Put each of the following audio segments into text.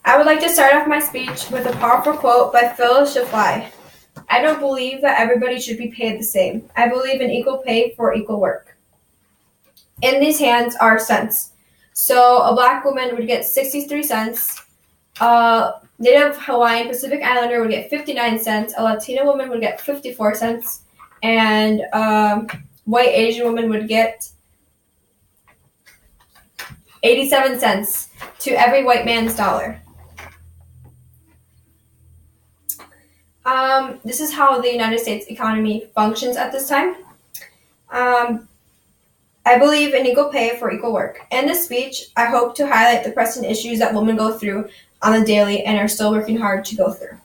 I would like to start off my speech with a powerful quote by Phyllis Schlafly. I don't believe that everybody should be paid the same. I believe in equal pay for equal work. In these hands are cents. So a black woman would get 63 cents. A Native Hawaiian Pacific Islander would get 59 cents. A Latina woman would get 54 cents. And a white Asian woman would get 87 cents to every white man's dollar. This is how the United States economy functions at this time. I believe in equal pay for equal work. In this speech, I hope to highlight the pressing issues that women go through on the daily and are still working hard to go through.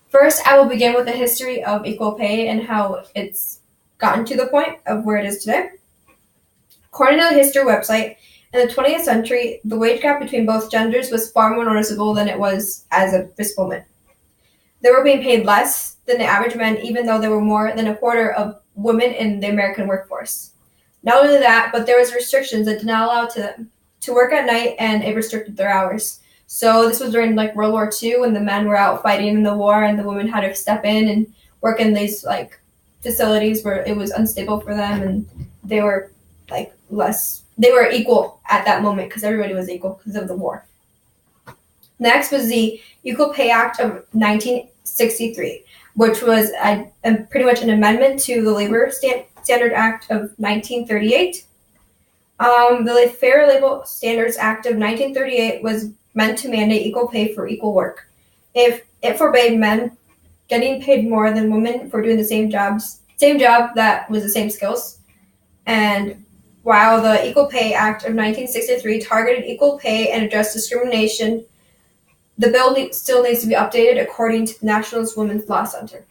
First, I will begin with the history of equal pay and how it's gotten to the point of where it is today. According to the history website, in the 20th century, the wage gap between both genders was far more noticeable than it was as of this moment. They were being paid less than the average men, even though there were more than a quarter of women in the American workforce. Not only that, but there was restrictions that did not allow them to work at night, and it restricted their hours. So this was during World War II, when the men were out fighting in the war, and the women had to step in and work in these facilities where it was unstable for them, and they were less. They were equal at that moment because everybody was equal because of the war. Next was the Equal Pay Act of 1963, which was pretty much an amendment to the Labor Standard Act of 1938. The Fair Labor Standards Act of 1938 was meant to mandate equal pay for equal work. If it forbade men getting paid more than women for doing the same job that was the same skills. And while the Equal Pay Act of 1963 targeted equal pay and addressed discrimination, the bill still needs to be updated according to the National Women's Law Center.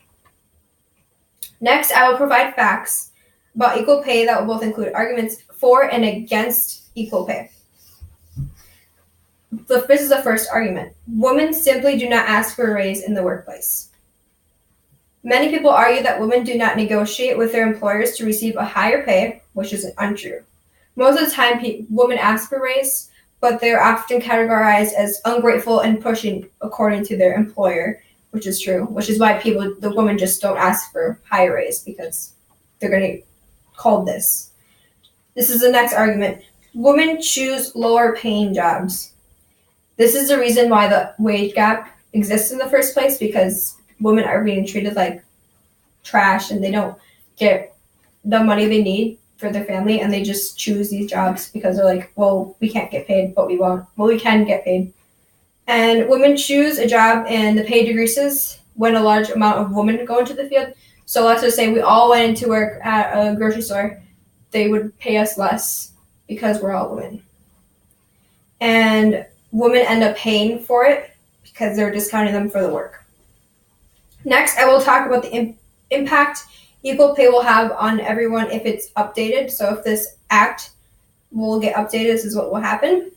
Next, I will provide facts about equal pay that will both include arguments for and against equal pay. This is the first argument. Women simply do not ask for a raise in the workplace. Many people argue that women do not negotiate with their employers to receive a higher pay, which is untrue. Most of the time, women ask for a raise, but they're often categorized as ungrateful and pushing according to their employer, which is true, which is why the women just don't ask for higher raise because they're going to get called this. This is the next argument. Women choose lower paying jobs. This is the reason why the wage gap exists in the first place, because women are being treated like trash and they don't get the money they need for their family, and they just choose these jobs because they're like, well, we can't get paid, but we won't. Well, we can get paid. And women choose a job and the pay decreases when a large amount of women go into the field. So let's just say we all went into work at a grocery store. They would pay us less because we're all women. And women end up paying for it because they're discounting them for the work. Next, I will talk about the impact equal pay will have on everyone if it's updated. So if this act will get updated, this is what will happen.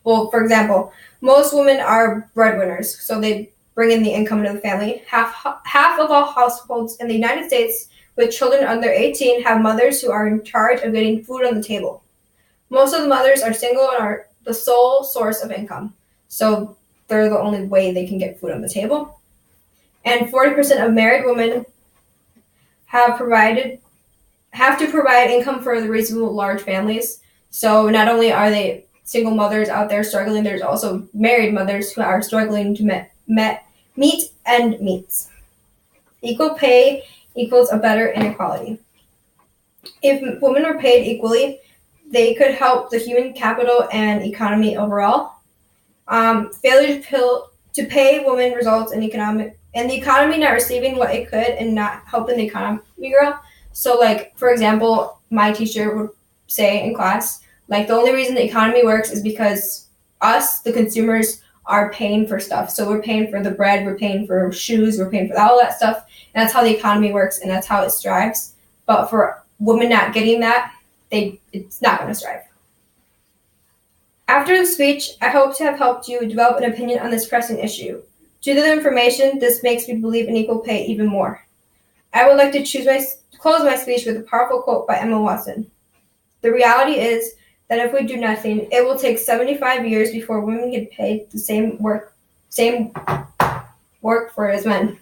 Well, for example, most women are breadwinners, so they bring in the income to the family. Half of all households in the United States with children under 18 have mothers who are in charge of getting food on the table. Most of the mothers are single and are the sole source of income, so they're the only way they can get food on the table. And 40% of married women have to provide income for the reasonable large families. So not only are they single mothers out there struggling, there's also married mothers who are struggling to meet end meets. Equal pay equals a better inequality. If women were paid equally, they could help the human capital and economy overall. Failure to pay women results in the economy not receiving what it could and not helping the economy grow. So, for example, my teacher would say in class, the only reason the economy works is because us, the consumers, are paying for stuff. So we're paying for the bread, we're paying for shoes, we're paying for all that stuff. And that's how the economy works, and that's how it strives. But for women not getting that, it's not going to strive. After the speech, I hope to have helped you develop an opinion on this pressing issue. Due to the information, this makes me believe in equal pay even more. I would like to close my speech with a powerful quote by Emma Watson. The reality is, that if we do nothing, it will take 75 years before women get paid the same work for as men.